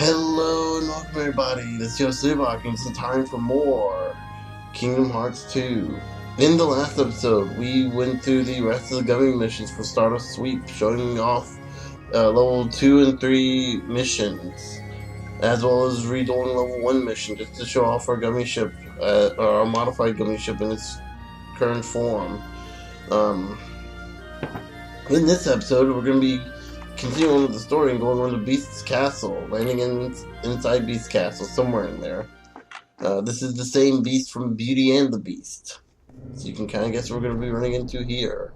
Hello and welcome everybody, this is Joe Subak and it's time for more Kingdom Hearts 2. In the last episode, we went through the rest of the gummy missions for Stardust Sweep, showing off level 2 and 3 missions, as well as redoing level 1 mission, just to show off our gummy ship, our modified gummy ship in its current form. In this episode, we're going to be continuing with the story and going on to Beast's Castle, landing inside Beast's Castle, somewhere in there. This is the same Beast from Beauty and the Beast. So you can kind of guess what we're going to be running into here.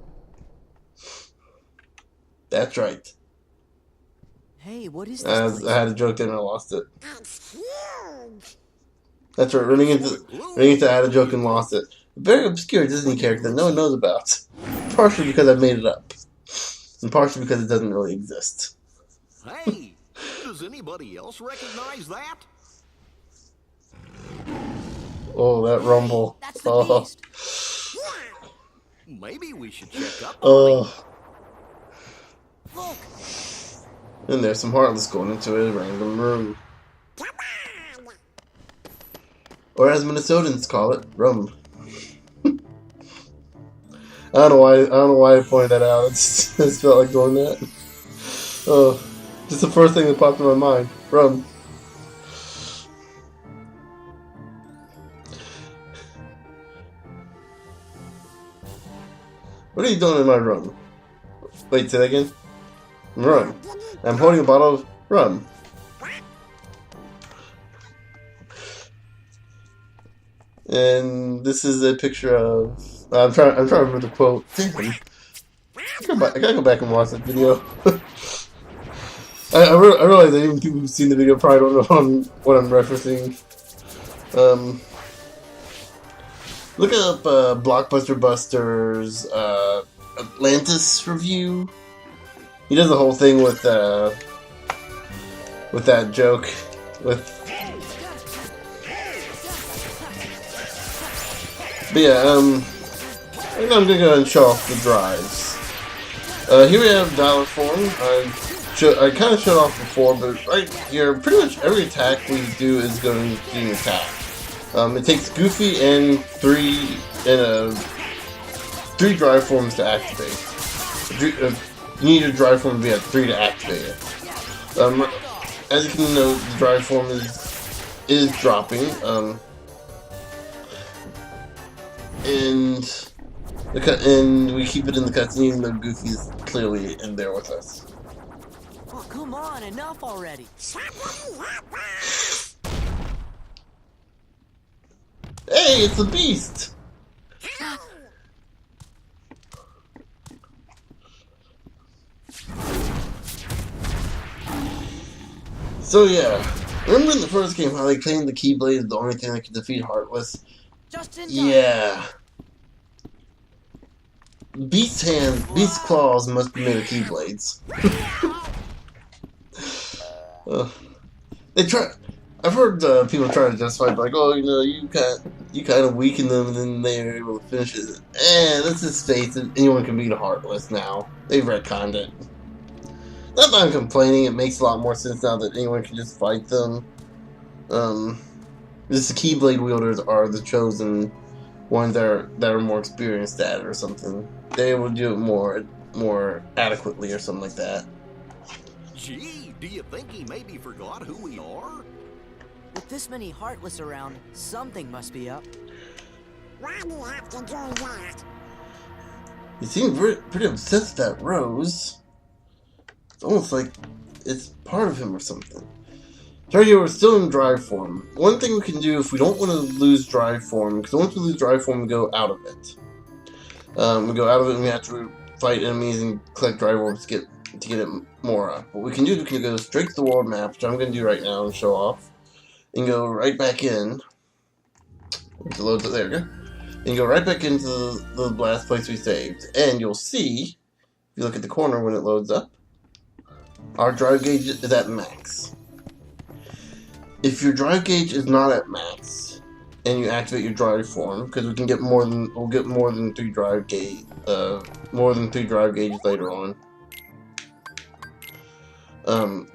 That's right. Hey, what is this place? I had a joke there and I lost it. It's huge! That's right, running into I had a joke and lost it. A very obscure Disney character that no one knows about. Partially because I made it up. And partially because it doesn't really exist. Hey, does anybody else recognize that? Oh, that rumble. That's the Beast. Maybe we should check up on Oh. Look, And there's some Heartless going into a random room. Or as Minnesotans call it, rum. I don't know why I pointed that out. It just felt like doing that. Oh, just the first thing that popped in my mind. Rum. What are you doing in my room? Wait, say that again? Rum. I'm holding a bottle of rum. And this is a picture of... I'm trying to remember the quote. Damn. I gotta go back and watch that video. I realize that even people who've seen the video probably don't know what I'm referencing. Look up Blockbuster Buster's Atlantis review. He does the whole thing with that joke But yeah, I'm gonna go ahead and show off the drives. Here we have Dollar Form. I kind of showed off before, but right here, pretty much every attack we do is going to do an attack. It takes Goofy and three drive forms to activate. You need a drive form to be at 3 to activate it. As you can note, the drive form is dropping. And we keep it in the cutscene even though Goofy is clearly in there with us. oh, come on, enough already. Hey, it's a Beast! So yeah, remember in the first game how they claimed the Keyblade is the only thing that could defeat Heartless? Just in time. Yeah. Beast's hands, Beast's claws must be made of Keyblades. I've heard people try to justify it, like, oh, you know, you kind of weaken them and then they're able to finish it. Let's just face it, anyone can beat a Heartless now. They've retconned it. Not that I'm complaining, it makes a lot more sense now that anyone can just fight them. Just the Keyblade wielders are the chosen ones that are more experienced at it or something. They will do it more adequately or something like that. Gee, do you think he maybe forgot who we are? With this many Heartless around, something must be up. Why do you have to do that? You seem pretty obsessed with that Rose. It's almost like it's part of him or something. So here we're still in drive form. One thing we can do if we don't want to lose drive form, because once we lose drive form, we go out of it. We go out of it and we have to fight enemies and collect drive orbs to get it more up. What we can do is we can go straight to the world map, which I'm going to do right now and show off, and go right back in. It loads it, there we go. And go right back into the last place we saved. And you'll see, if you look at the corner when it loads up, our drive gauge is at max. If your drive gauge is not at max, and you activate your drive form, because we'll get more than 3 drive gauge, gauges later on.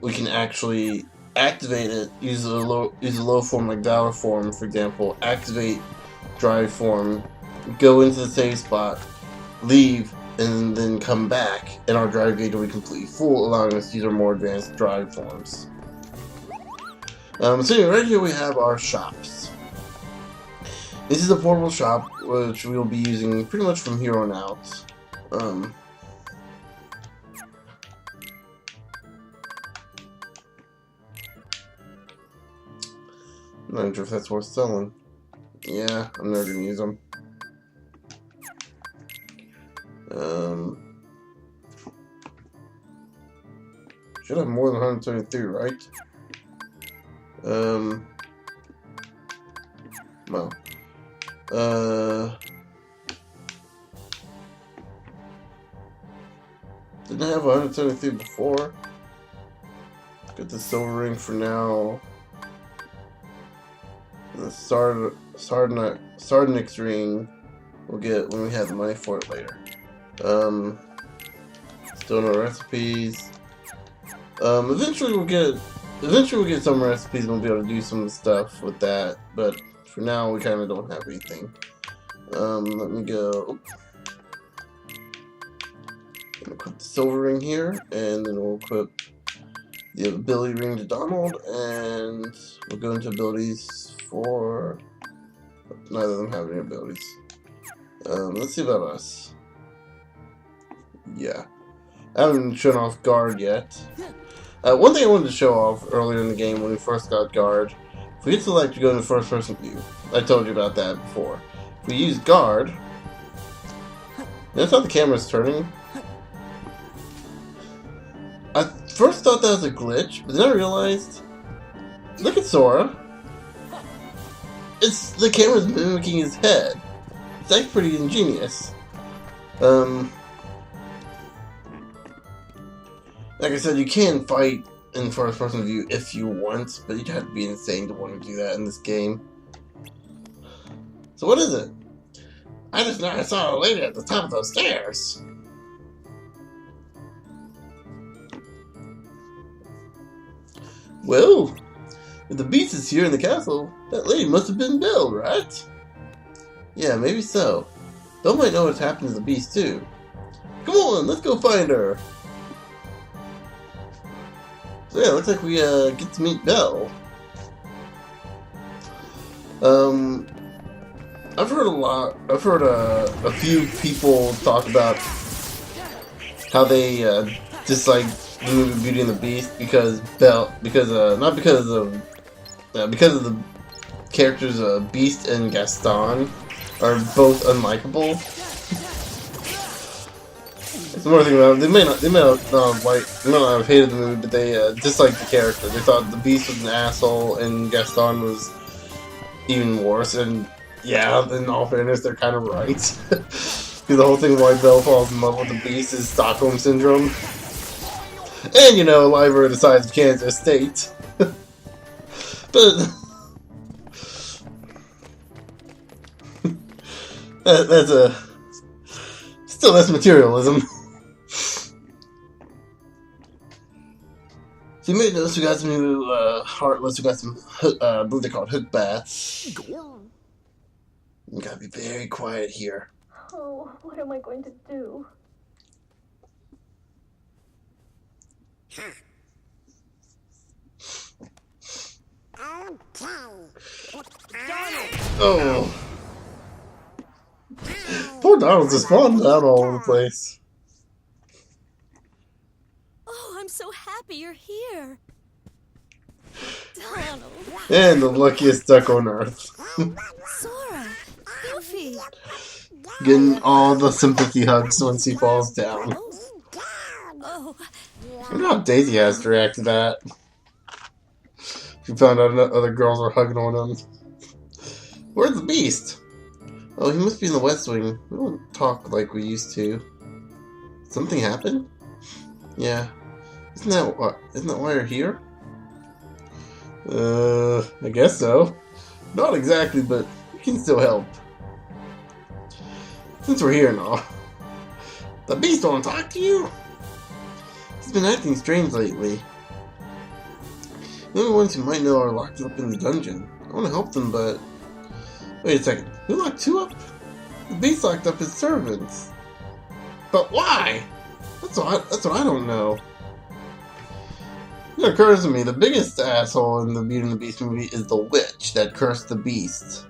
We can actually activate it, use a low form like Valor form, for example, activate drive form, go into the save spot, leave, and then come back, and our drive gauge will be completely full, allowing us to use our more advanced drive forms. So anyway, right here we have our shops. This is a portable shop, which we will be using pretty much from here on out. I'm not sure if that's worth selling. Yeah, I'm never gonna use them. Should have more than 173, right? Well. Didn't I have 173 before? Get the silver ring for now. And the Sardonyx ring we'll get when we have the money for it later. Still no recipes. Eventually we'll get some recipes and we'll be able to do some stuff with that, but for now we kinda don't have anything. Let me go. I'll equip the silver ring here, and then we'll equip the ability ring to Donald, and we'll go into abilities for... Neither of them have any abilities. Let's see about us. Yeah. I haven't shown off guard yet. One thing I wanted to show off earlier in the game when we first got guard, if we hit select to go into first person view. I told you about that before. If we use guard, notice how the camera's turning? I first thought that was a glitch, but then I realized, look at Sora. The camera's mimicking his head. It's actually pretty ingenious. Like I said, you can fight in first person view if you want, but you'd have to be insane to want to do that in this game. So what is it? I just know I saw a lady at the top of those stairs. Well, if the beast is here in the castle, that lady must have been Belle, right? Yeah, maybe so. Belle might know what's happened to the beast too. Come on, let's go find her. So yeah, looks like we get to meet Belle. I've heard a few people talk about how they dislike the movie Beauty and the Beast because of the characters Beast and Gaston are both unlikable. It's more thing about it. They may not have hated the movie, but they disliked the character. They thought the Beast was an asshole and Gaston was even worse. And yeah, in all fairness, they're kind of right. Because the whole thing why Belle falls in love with the Beast is Stockholm Syndrome. And, you know, Liver the size of Kansas State. But that's materialism. So you may notice we got some new heartless, we got some, I believe they're called hook bats. You gotta be very quiet here. Oh, what am I going to do? Oh. Poor Donald's just falling out all over the place. Oh, I'm so happy you're here. Donald. And the luckiest duck on earth. Sora. Goofy. Getting all the sympathy hugs once he falls down. Oh. I wonder how Daisy has to react to that. She found out other girls were hugging on him. Where's the Beast? Oh, he must be in the West Wing. We don't talk like we used to. Something happened? Yeah. Isn't that why you're here? I guess so. Not exactly, but we can still help. Since we're here now. The Beast won't talk to you? He's been acting strange lately. The only ones who might know are locked up in the dungeon. I want to help them, but... Wait a second. Who locked 2 up? The beast locked up his servants. But why? That's what I don't know. It occurs to me, the biggest asshole in the Beauty and the Beast movie is the witch that cursed the beast.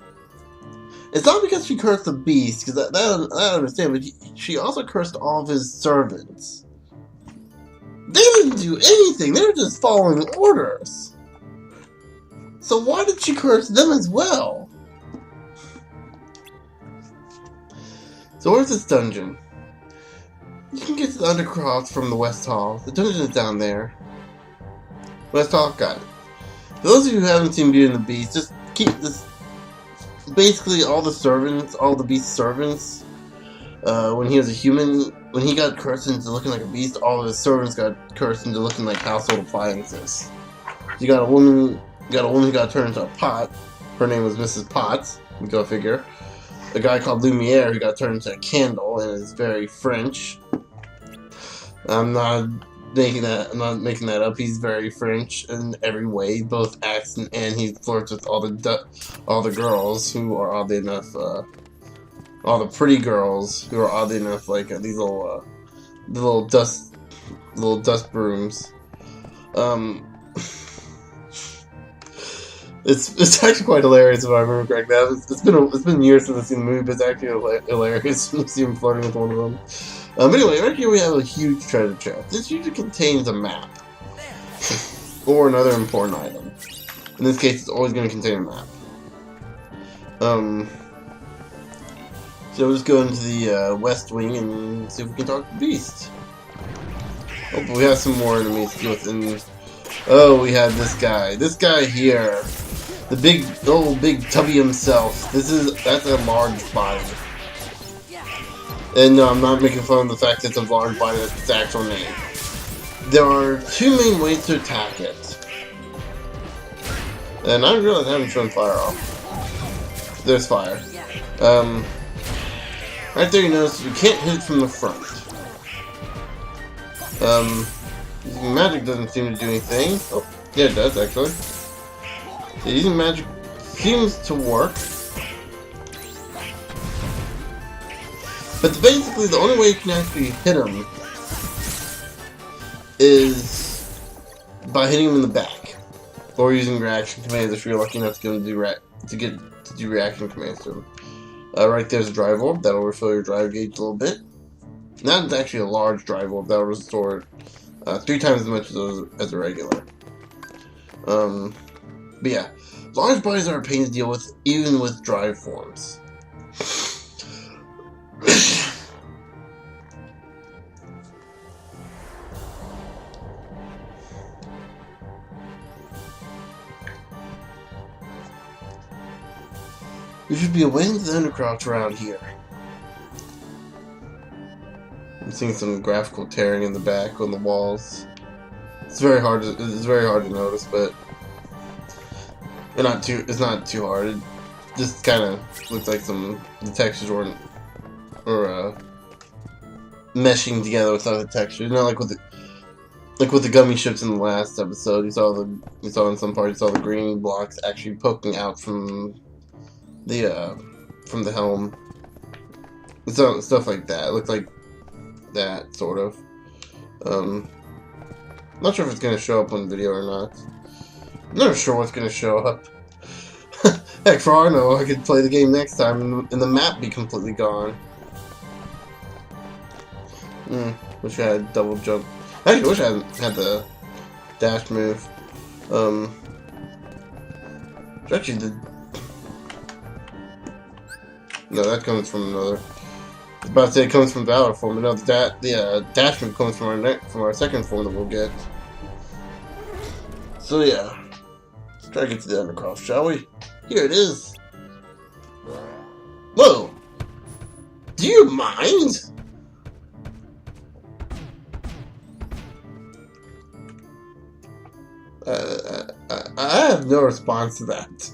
It's not because she cursed the beast, because that I understand, but she also cursed all of his servants. They didn't do anything, they were just following orders. So why did she curse them as well? So where's this dungeon? You can get to the Undercroft from the West Hall. The dungeon is down there. West Hall, got it. For those of you who haven't seen Beauty and the Beast, just keep this. Basically, all the servants, all the Beast's servants, when he was a human, when he got cursed into looking like a beast, all of his servants got cursed into looking like household appliances. You got a woman who got turned into a pot. Her name was Mrs. Potts. Go figure. A guy called Lumiere who got turned into a candle and is very French. I'm not making that up. He's very French in every way, both accent and he flirts with all the girls who are oddly enough, all the pretty girls who are oddly enough like these little dust brooms. It's actually quite hilarious if I remember correctly. It's been years since I've seen the movie, but it's actually hilarious to see him flirting with one of them. Anyway, right here we have a huge treasure chest. This usually contains a map. Or another important item. In this case, it's always going to contain a map. So we'll just go into the West Wing and see if we can talk to the Beast. Oh, but we have some more enemies to deal with. Oh, we have this guy. This guy here. The old big tubby himself. That's a large body. And no, I'm not making fun of the fact that it's a large body, that's its actual name. There are 2 main ways to attack it. And I realize I haven't shown fire off. There's fire. Right there you notice you can't hit it from the front. Using magic doesn't seem to do anything. Oh, yeah it does actually. So using magic seems to work. But basically, the only way you can actually hit him is by hitting him in the back, or using reaction commands if you're lucky enough to do reaction commands to him. Right there's a drive orb that'll refill your drive gauge a little bit. That's actually a large drive orb that'll restore 3 times as much as a regular. But yeah, large bodies are a pain to deal with, even with drive forms. We should be away into the Undercroft around here. I'm seeing some graphical tearing in the back on the walls. It's very hard to notice, but it's not too hard. It just kind of looks like the textures weren't meshing together with other textures. You know, like with the gummy ships in the last episode, you saw in some parts the green blocks actually poking out from the helm. So stuff like that. It looked like that sort of. Not sure if it's gonna show up on video or not. I'm not sure what's gonna show up. Heck, for all I know, I could play the game next time and the map be completely gone. Wish I had double jump. Actually, wish I had the dash move. Actually, no, that comes from another. I was about to say it comes from Valor form, but no, the dash move comes from our second form that we'll get. So yeah, let's try to get to the Undercroft, shall we? Here it is. Whoa! Do you mind? I have no response to that.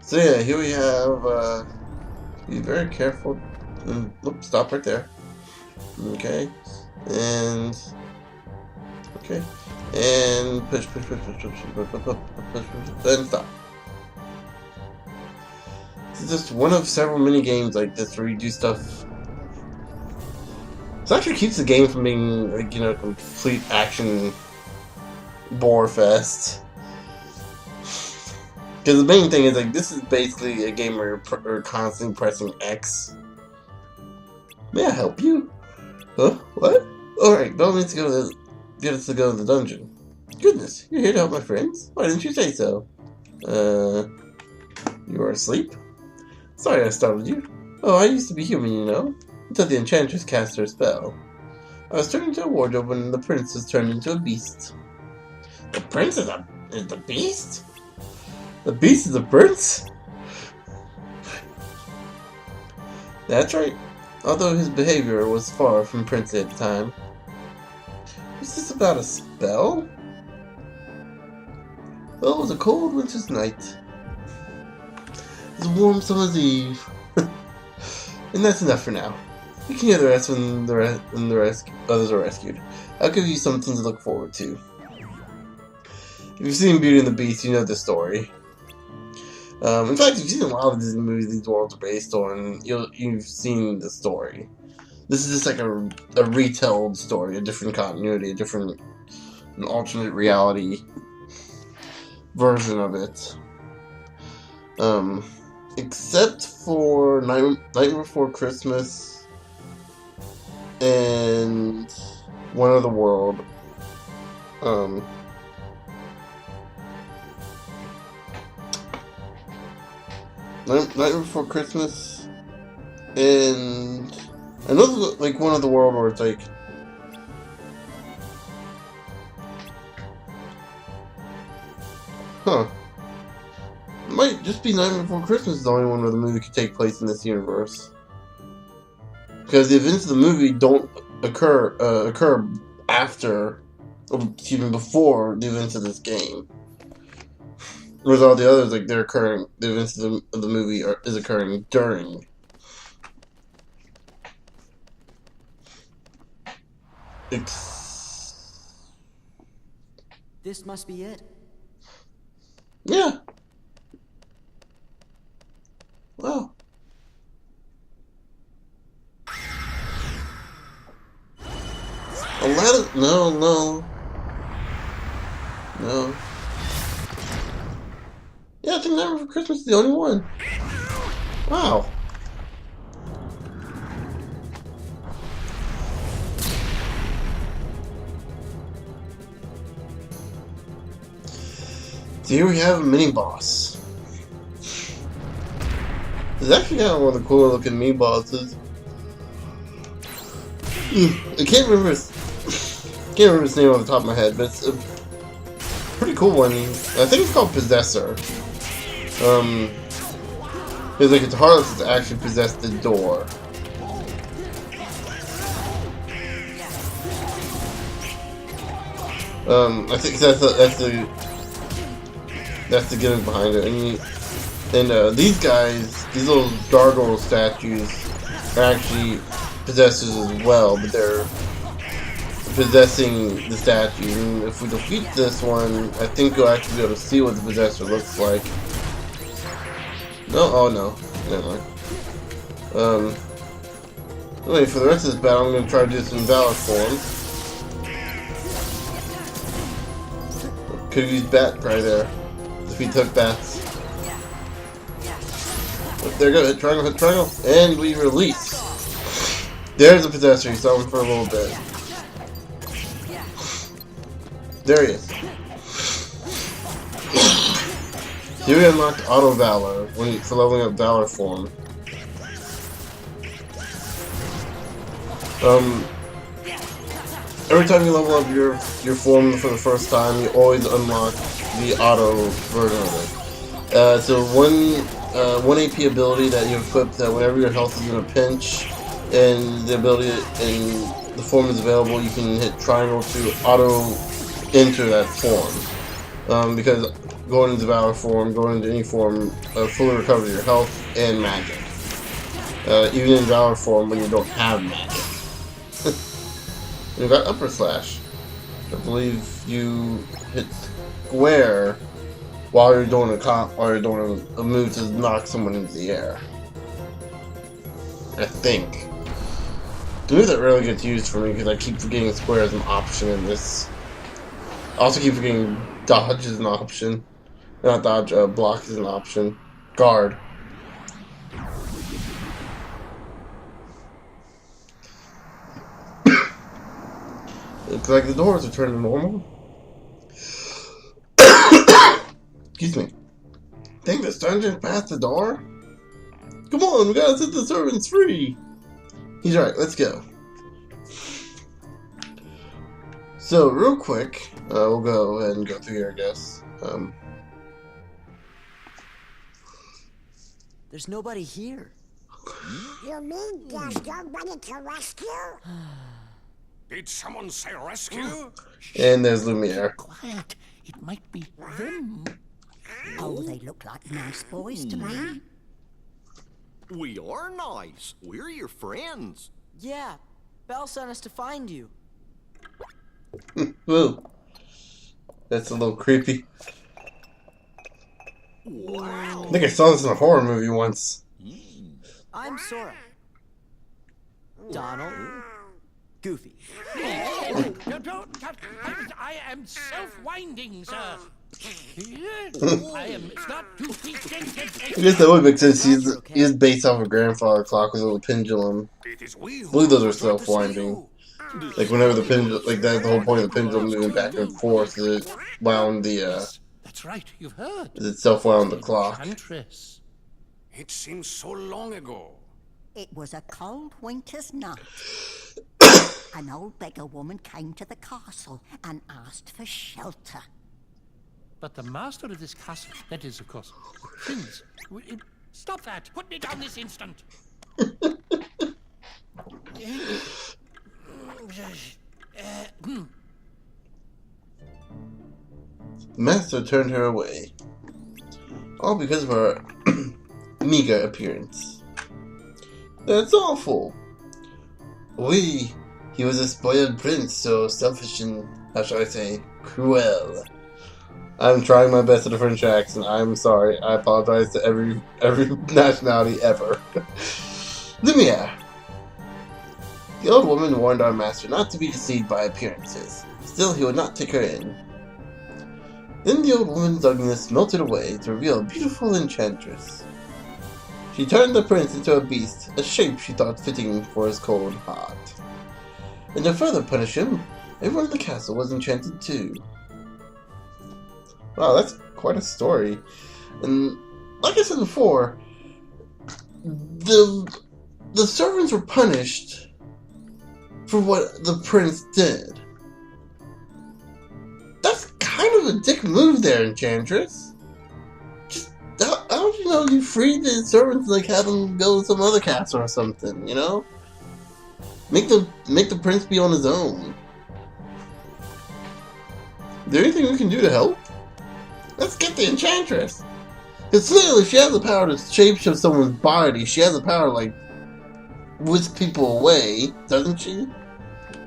So yeah, here we have, be very careful, oops, stop right there. Okay, And push, and stop. It's just one of several mini games like this where you do stuff. This actually keeps the game from being, like, you know, complete action bore fest. Because the main thing is, like, this is basically a game where you're constantly pressing X. May I help you? Huh? What? Alright, Belle needs to go to get us to go to the dungeon. Goodness, you're here to help my friends? Why didn't you say so? You were asleep? Sorry I startled you. Oh, I used to be human, you know. Until the enchantress cast her spell. I was turned into a wardrobe when the princess turned into a beast. The prince is the beast? The beast is a prince? That's right. Although his behavior was far from princely at the time. Was this about a spell? Well, it was a cold winter's night. It was a warm summer's eve. And that's enough for now. You can hear the rest when others are rescued. I'll give you something to look forward to. If you've seen Beauty and the Beast, you know the story. In fact, if you've seen a lot of Disney movies these worlds are based on, you've seen the story. This is just like a retold story, a different continuity, an alternate reality version of it. Except for Nightmare Before Christmas and One Other World. Nightmare Before Christmas and another, like, One Other World where it's like it might just be Nightmare Before Christmas is the only one where the movie could take place in this universe. Because the events of the movie don't occur after, or even before the events of this game. Whereas all the others, like, the events of the movie is occurring during. This must be it. Yeah. Wow. Aladdin? No. Yeah, I think Nightmare Before Christmas is the only one. Wow. So here we have a mini boss. It's actually kind of one of the cooler looking mini bosses. I can't remember his name off the top of my head, but it's a pretty cool one. I think it's called Possessor. It's like it's Heartless to actually possess the door. I think that's the gimmick behind it. And these guys, these little gargoyle statues, are actually possessors as well, but they're possessing the statue. And if we defeat this one, I think you'll actually be able to see what the possessor looks like. No, oh no, never mind. Anyway, for the rest of this battle, I'm going to try to do this in Valor form. Could have used Bat right there. If we took bats. But there you go, hit triangle, and we release. There's the possessor, you saw him for a little bit. There he is. Here we unlocked Auto Valor for leveling up Valor form. Every time you level up your form for the first time, you always unlock the auto version of it. So one AP ability that you equip that whenever your health is in a pinch and the ability and the form is available, you can hit triangle to auto enter that form. Because going into Valor form, going into any form, fully recovers your health and magic. Even in Valor form when you don't have magic. We've got Upper Slash. I believe you hit square while you're doing a move to knock someone into the air. I think. The move that really gets used for me because I keep forgetting square as an option in this. I also keep forgetting dodge is an option. Not dodge, block is an option. Guard. Looks like the doors are turning normal. Excuse me. Think this dungeon's past the door? Come on, we gotta set the servants free! He's right, let's go. So, real quick, we'll go ahead and go through here, I guess. There's nobody here. You mean there's nobody to rescue? Did someone say rescue? And there's Lumiere. Quiet. It might be them. Oh, they look like nice boys to me. We are nice. We're your friends. Yeah, Belle sent us to find you. Whoa. That's a little creepy. Wow. I think I saw this in a horror movie once. I'm Sora. Donald. Goofy. I am self-winding, sir. I am not too I guess that would make sense. He's based off of Grandfather Clock with a little pendulum. It is we I believe those are self-winding. Like whenever the pendulum, like that's the whole point of the pendulum moving back and forth. It wound the That's right, you've heard. it self-wound the clock. Enchantress. It seems so long ago. It was a cold winter's night. An old beggar woman came to the castle and asked for shelter. But the master of this castle, that is, of course, the prince. Stop that! Put me down this instant! The master turned her away. All because of her meager appearance. That's awful. He was a spoiled prince, so selfish and, how shall I say, cruel. I'm trying my best at a French accent. I'm sorry. I apologize to every nationality ever. Lumiere. The old woman warned our master not to be deceived by appearances. Still, he would not take her in. Then the old woman's ugliness melted away to reveal a beautiful enchantress. She turned the prince into a beast, a shape she thought fitting for his cold heart. And to further punish him, everyone in the castle was enchanted too. Wow, that's quite a story. And like I said before, the servants were punished for what the prince did. That's kind of a dick move there, Enchantress. Just how do you know you freed the servants and like have them go to some other castle or something, you know? Make the prince be on his own. Is there anything we can do to help? Let's get the Enchantress. Because clearly she has the power to shapeshift someone's body. She has the power to, like, whisk people away, doesn't she?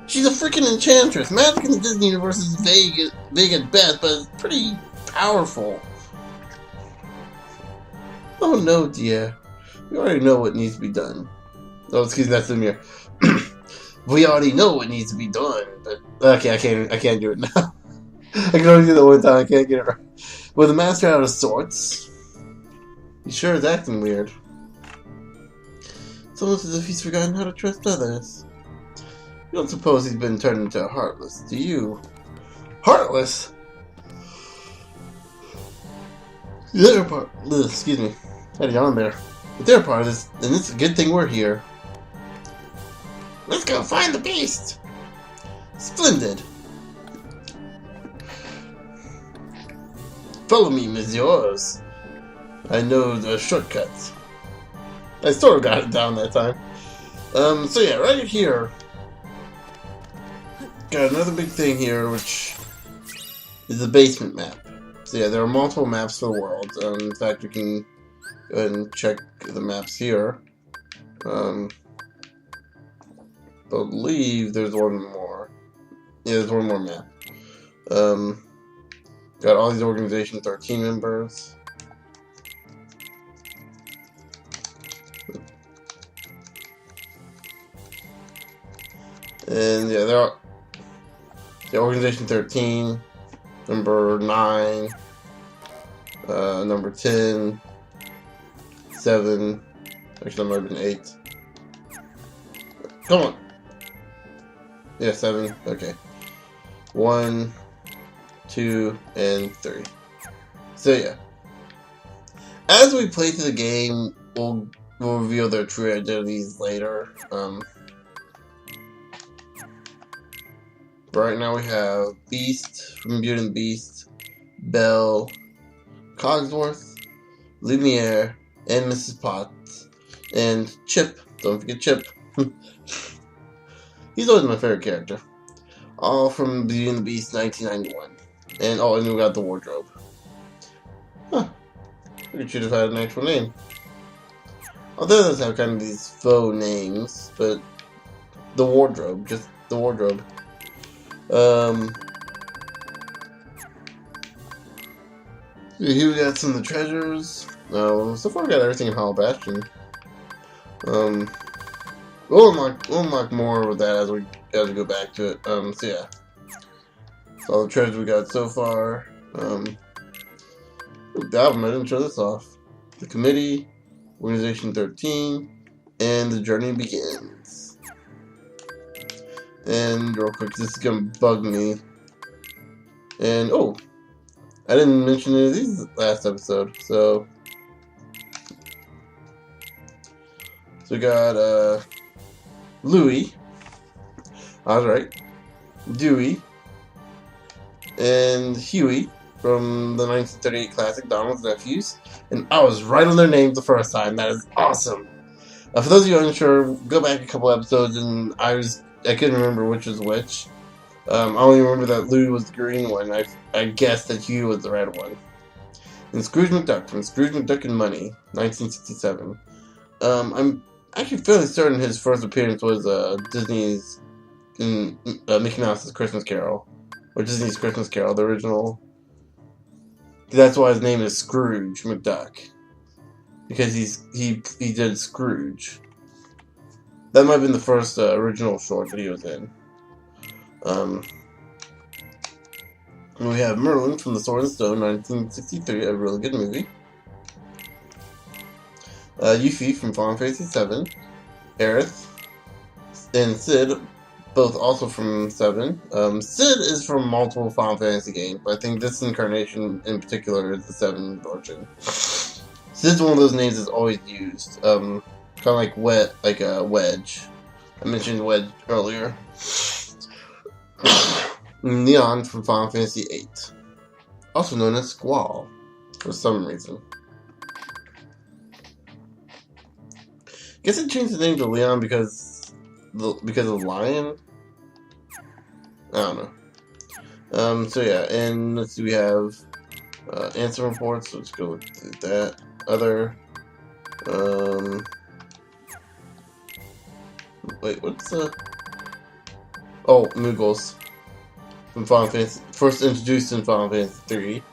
She's a freaking Enchantress. Magic in the Disney universe is vague at best, but it's pretty powerful. Oh no, dear. We already know what needs to be done. Oh, excuse me, that's Lumiere. We already know what needs to be done, but okay, I can't do it now. I can only do that one time. I can't get it right. With the master out of sorts, he sure is acting weird. It's almost as if he's forgotten how to trust others. You don't suppose he's been turned into a Heartless, do you? Heartless? The other part, excuse me, had a yawn there. The other part of this, and it's a good thing we're here. Let's go find the beast! Splendid! Follow me, messieurs. I know the shortcuts. I sort of got it down that time. So yeah, right here. Got another big thing here, which is the basement map. So yeah, there are multiple maps for the world. In fact, we can go ahead and check the maps here. Believe there's one more. Yeah, there's one more map. Got all these Organization 13 members. And yeah, they're the Organization 13, number 9, number 10, 7, actually that might have been 8. Come on! Yeah, 7, okay. 1, 2, and 3. So yeah. As we play through the game, we'll reveal their true identities later. But right now we have Beast from Beauty and the Beast, Belle, Cogsworth, Lumiere, and Mrs. Potts, and Chip. Don't forget Chip. He's always my favorite character. All from Beauty and the Beast 1991. And oh, and we got the wardrobe. Huh. We should have had an actual name. Although those have kind of these faux names, but the wardrobe, just the wardrobe. Here we got some of the treasures. So far we got everything in Hollow Bastion. We'll unlock more with that as we go back to it. So yeah. So all the treasures we got so far. The album, I didn't show this off. The Committee, Organization 13, and The Journey Begins. And real quick, this is gonna bug me. And oh, I didn't mention any of these last episode. So we got Louie. I was right. Dewey and Huey from the 1938 classic Donald's Nephews, and I was right on their names the first time. That is awesome. For those of you unsure, go back a couple episodes, and I couldn't remember which was which. I only remember that Louie was the green one. I guessed that Huey was the red one. And Scrooge McDuck from Scrooge McDuck and Money, 1967. I'm actually fairly certain his first appearance was Disney's Mickey Mouse's Christmas Carol, or Disney's Christmas Carol, the original. That's why his name is Scrooge McDuck, because he did Scrooge. That might have been the first original short that he was in. And we have Merlin from The Sword and Stone, 1963, a really good movie. Yuffie from Final Fantasy VII, Aerith, and Cid, both also from 7. Cid is from multiple Final Fantasy games, but I think this incarnation in particular is the 7 version. Cid's one of those names that's always used, kind of like Wedge. I mentioned Wedge earlier. Neon from Final Fantasy VIII, also known as Squall, for some reason. Guess it changed the name to Leon because of Lion. I don't know. So yeah, and let's see, we have answer reports. Let's go with that. Other. Wait, what's the? Oh, Moogles from Final Fantasy, first introduced in Final Fantasy 3.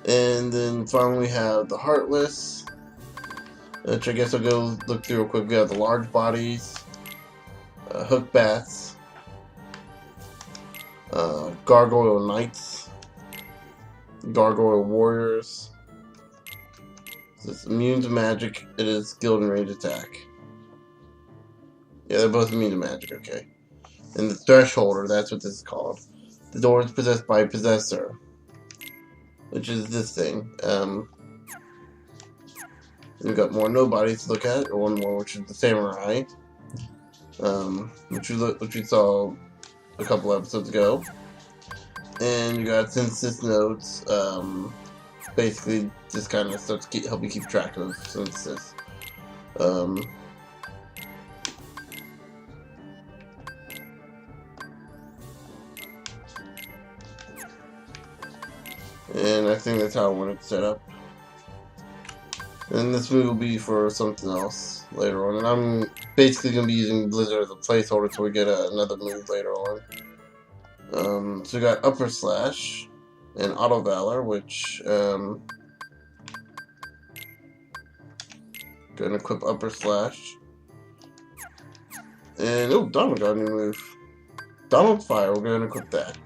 And then finally we have the Heartless, which I guess I'll go look through real quick. We have the Large Bodies, Hook Bats, Gargoyle Knights, Gargoyle Warriors. So it's immune to magic. It is skilled in range attack. Yeah, they're both immune to magic, okay. And the Thresholder, that's what this is called. The door is possessed by a Possessor, which is this thing. We've got more Nobodies to look at, or one more, which is the Samurai, which we saw a couple episodes ago. And you got Synthesis Notes, basically just kind of stuff to help you keep track of synthesis. And I think that's how I wanted to set up. And this move will be for something else later on. And I'm basically going to be using Blizzard as a placeholder until we get another move later on. So we got Upper Slash and Auto Valor, which going to equip Upper Slash. And oh, Donald got a new move. Donald Fire, we're going to equip that.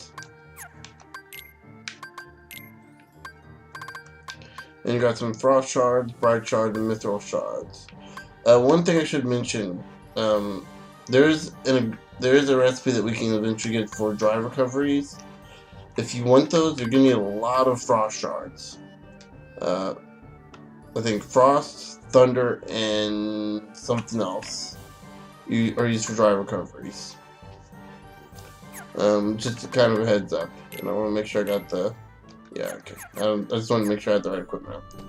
And you got some Frost Shards, Bright Shards, and Mithril Shards. One thing I should mention, there is a recipe that we can eventually get for dry recoveries. If you want those, you're going to need a lot of Frost Shards. I think Frost, Thunder, and something else are used for dry recoveries. Just kind of a heads up. And I want to make sure I got the... Yeah, okay. I just want to make sure I have the right equipment. So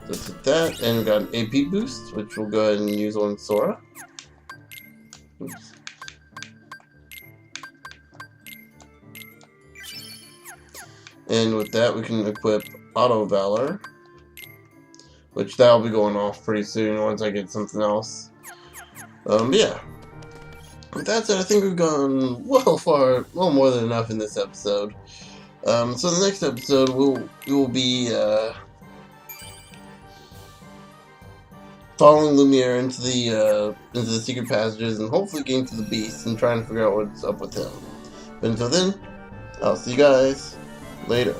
let's hit that, and we got an AP boost, which we'll go ahead and use on Sora. Oops. And with that, we can equip Auto Valor, which that'll be going off pretty soon once I get something else. Yeah. With that said, I think we've gone well more than enough in this episode. So the next episode we will be following Lumiere into the secret passages and hopefully getting to the beast and trying to figure out what's up with him. But until then, I'll see you guys later.